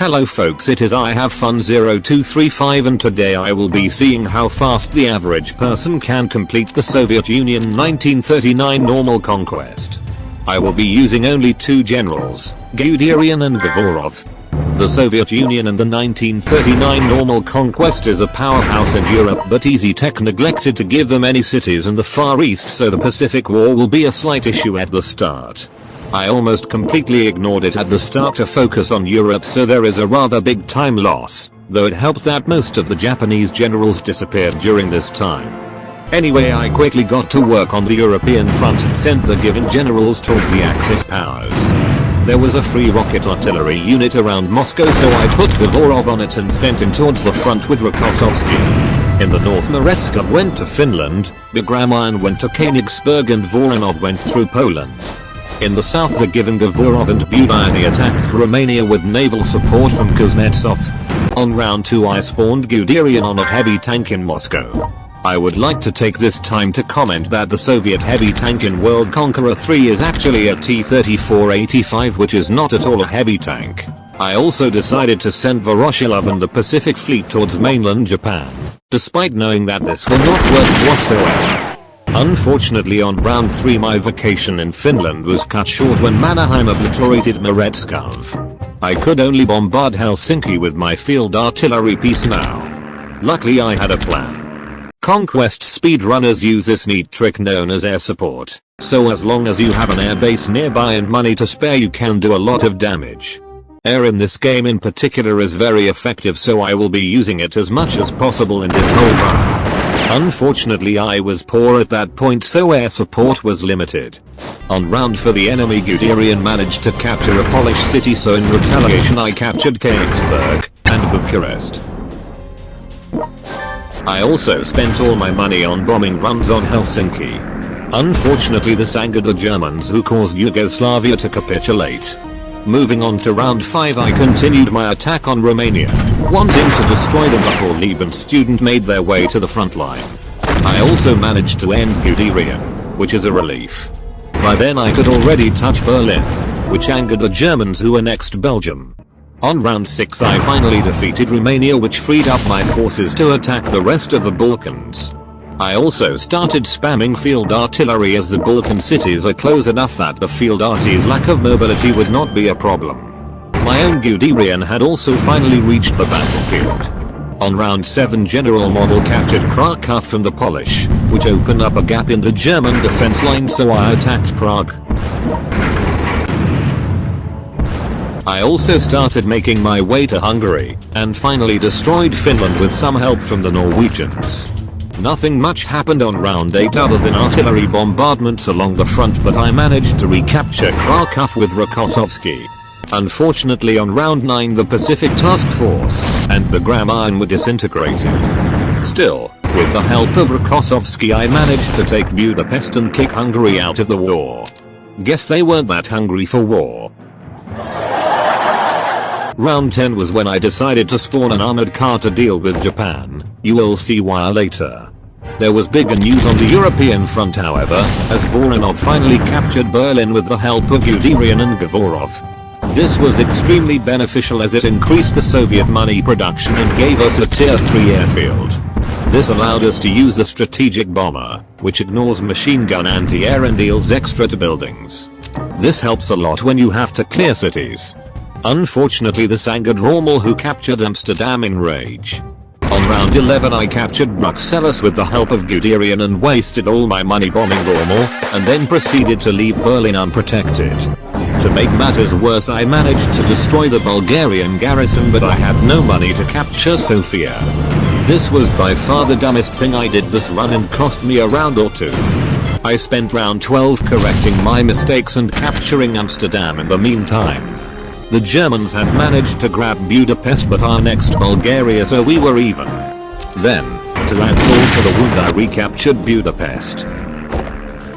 Hello folks, it is I Have Fun 0235 and today I will be seeing how fast the average person can complete the Soviet Union 1939 normal conquest. I will be using only two generals, Guderian and Govorov. The Soviet Union and the 1939 normal conquest is a powerhouse in Europe, but easy tech neglected to give them any cities in the Far East, so the Pacific War will be a slight issue at the start. I almost completely ignored it at the start to focus on Europe, so there is a rather big time loss, though it helps that most of the Japanese generals disappeared during this time. Anyway, I quickly got to work on the European front and sent the given generals towards the Axis powers. There was a free rocket artillery unit around Moscow, so I put Govorov on it and sent him towards the front with Rokossovsky. In the north, Merezkov went to Finland, Bagramian went to Königsberg and Voronov went through Poland. In the south, the given Govorov and Budyani attacked Romania with naval support from Kuznetsov. On round 2 I spawned Guderian on a heavy tank in Moscow. I would like to take this time to comment that the Soviet heavy tank in World Conqueror 3 is actually a T-34-85, which is not at all a heavy tank. I also decided to send Voroshilov and the Pacific Fleet towards mainland Japan, despite knowing that this will not work whatsoever. Unfortunately, on round 3 my vacation in Finland was cut short when Mannerheim obliterated Merezkov. I could only bombard Helsinki with my field artillery piece now. Luckily I had a plan. Conquest speedrunners use this neat trick known as air support, so as long as you have an air base nearby and money to spare, you can do a lot of damage. Air in this game in particular is very effective, so I will be using it as much as possible in this whole run. Unfortunately I was poor at that point, so air support was limited. On round 4 the enemy Guderian managed to capture a Polish city, so in retaliation I captured Königsberg and Bucharest. I also spent all my money on bombing runs on Helsinki. Unfortunately this angered the Germans, who caused Yugoslavia to capitulate. Moving on to round 5 I continued my attack on Romania, wanting to destroy them before Liban student made their way to the front line. I also managed to end Guderian, which is a relief. By then I could already touch Berlin, which angered the Germans, who annexed Belgium. On round 6 I finally defeated Romania, which freed up my forces to attack the rest of the Balkans. I also started spamming field artillery, as the Balkan cities are close enough that the field artillery's lack of mobility would not be a problem. My own Guderian had also finally reached the battlefield. On round 7 General Model captured Krakow from the Polish, which opened up a gap in the German defense line, so I attacked Prague. I also started making my way to Hungary, and finally destroyed Finland with some help from the Norwegians. Nothing much happened on round 8 other than artillery bombardments along the front, but I managed to recapture Krakow with Rokossovsky. Unfortunately on round 9 the Pacific Task Force and Bagramian were disintegrated. Still, with the help of Rokossovsky I managed to take Budapest and kick Hungary out of the war. Guess they weren't that hungry for war. Round 10 was when I decided to spawn an armored car to deal with Japan. You will see why later. There was bigger news on the European front, however, as Voronov finally captured Berlin with the help of Guderian and Govorov. This was extremely beneficial, as it increased the Soviet money production and gave us a tier 3 airfield. This allowed us to use the strategic bomber, which ignores machine gun anti-air and deals extra to buildings. This helps a lot when you have to clear cities. Unfortunately this angered Rommel, who captured Amsterdam in rage. On round 11 I captured Bruxelles with the help of Guderian and wasted all my money bombing Rommel, and then proceeded to leave Berlin unprotected. To make matters worse I managed to destroy the Bulgarian garrison, but I had no money to capture Sofia. This was by far the dumbest thing I did this run and cost me a round or 2. I spent round 12 correcting my mistakes and capturing Amsterdam in the meantime. The Germans had managed to grab Budapest but annexed Bulgaria, so we were even. Then, to add salt to the wound, I recaptured Budapest.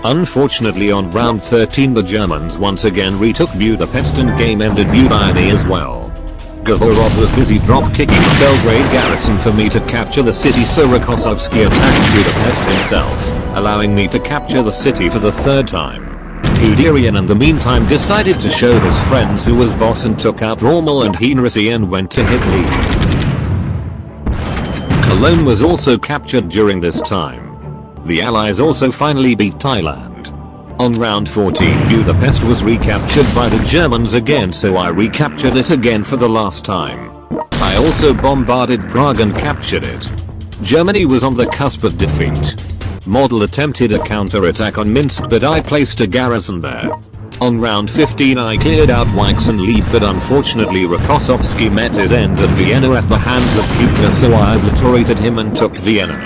Unfortunately on round 13 the Germans once again retook Budapest and game ended Budyani as well. Govorov was busy drop-kicking the Belgrade garrison for me to capture the city, so Rokossovsky attacked Budapest himself, allowing me to capture the city for the 3rd time. Guderian in the meantime decided to show his friends who was boss and took out Rommel and Heinrici and went to Italy. Cologne was also captured during this time. The Allies also finally beat Thailand. On round 14 Budapest was recaptured by the Germans again, so I recaptured it again for the last time. I also bombarded Prague and captured it. Germany was on the cusp of defeat. Model attempted a counter-attack on Minsk, but I placed a garrison there. On round 15 I cleared out Weichs and Lieb, but unfortunately Rokossovski met his end at Vienna at the hands of Kukla, so I obliterated him and took Vienna.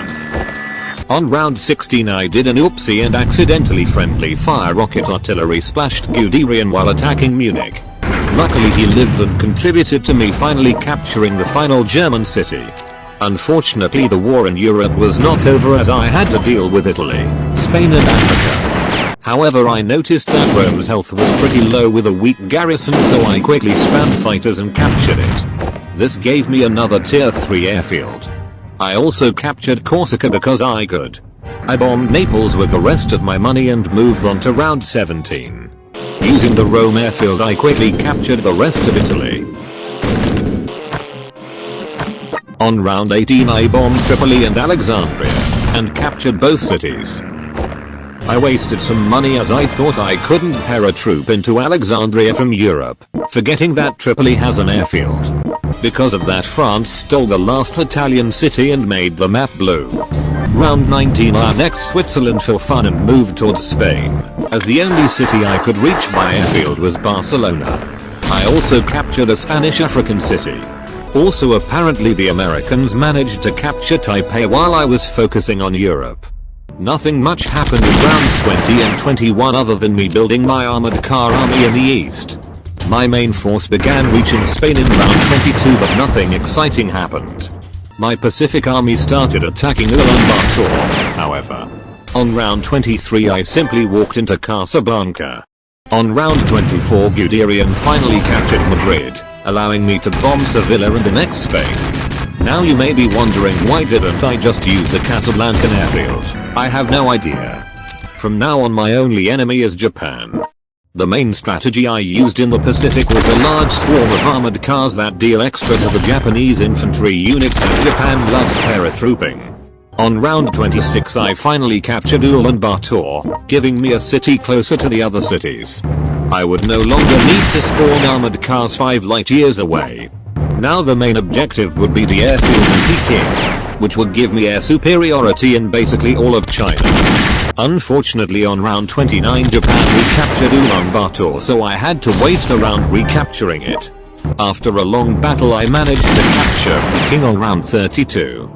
On round 16 I did an oopsie and accidentally friendly fire rocket artillery splashed Guderian while attacking Munich. Luckily he lived and contributed to me finally capturing the final German city. Unfortunately the war in Europe was not over, as I had to deal with Italy, Spain and Africa. However, I noticed that Rome's health was pretty low with a weak garrison, so I quickly spammed fighters and captured it. This gave me another tier 3 airfield. I also captured Corsica because I could. I bombed Naples with the rest of my money and moved on to round 17. Using the Rome airfield I quickly captured the rest of Italy. On round 18 I bombed Tripoli and Alexandria, and captured both cities. I wasted some money as I thought I couldn't paratroop into Alexandria from Europe, forgetting that Tripoli has an airfield. Because of that France stole the last Italian city and made the map blue. Round 19 I annexed Switzerland for fun and moved towards Spain, as the only city I could reach by airfield was Barcelona. I also captured a Spanish African city. Also apparently the Americans managed to capture Taipei while I was focusing on Europe. Nothing much happened in rounds 20 and 21 other than me building my armored car army in the east. My main force began reaching Spain in round 22, but nothing exciting happened. My Pacific army started attacking Ulaanbaatar, however. On round 23 I simply walked into Casablanca. On round 24 Guderian finally captured Madrid, allowing me to bomb Sevilla and annex Spain. Now you may be wondering, why didn't I just use the Casablancan airfield? I have no idea. From now on my only enemy is Japan. The main strategy I used in the Pacific was a large swarm of armored cars that deal extra to the Japanese infantry units, and Japan loves paratrooping. On round 26 I finally captured Ulaanbaatar, giving me a city closer to the other cities. I would no longer need to spawn armored cars 5 light years away. Now the main objective would be the airfield in Peking, which would give me air superiority in basically all of China. Unfortunately on round 29 Japan recaptured Ulaanbaatar, so I had to waste a round recapturing it. After a long battle I managed to capture Peking on round 32.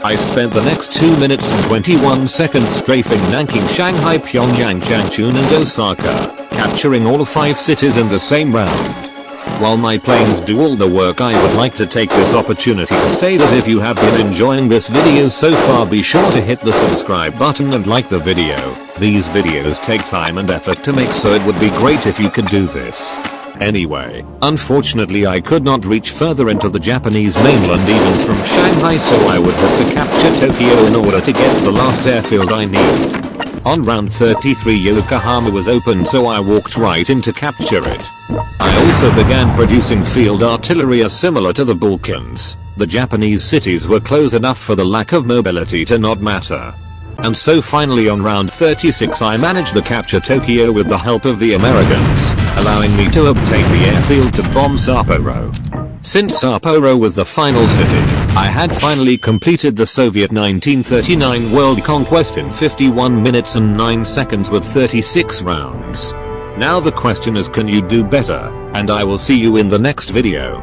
I spent the next 2 minutes and 21 seconds strafing Nanking, Shanghai, Pyongyang, Changchun and Osaka, capturing all 5 cities in the same round. While my planes do all the work, I would like to take this opportunity to say that if you have been enjoying this video so far, be sure to hit the subscribe button and like the video. These videos take time and effort to make, so it would be great if you could do this. Anyway, unfortunately I could not reach further into the Japanese mainland even from Shanghai, so I would have to capture Tokyo in order to get the last airfield I need. On round 33 Yokohama was open, so I walked right in to capture it. I also began producing field artillery similar to the Balkans. The Japanese cities were close enough for the lack of mobility to not matter. And so finally on round 36 I managed to capture Tokyo with the help of the Americans, allowing me to obtain the airfield to bomb Sapporo. Since Sapporo was the final city, I had finally completed the Soviet 1939 World Conquest in 51 minutes and 9 seconds with 36 rounds. Now the question is, can you do better? And I will see you in the next video.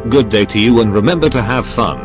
Good day to you, and remember to have fun.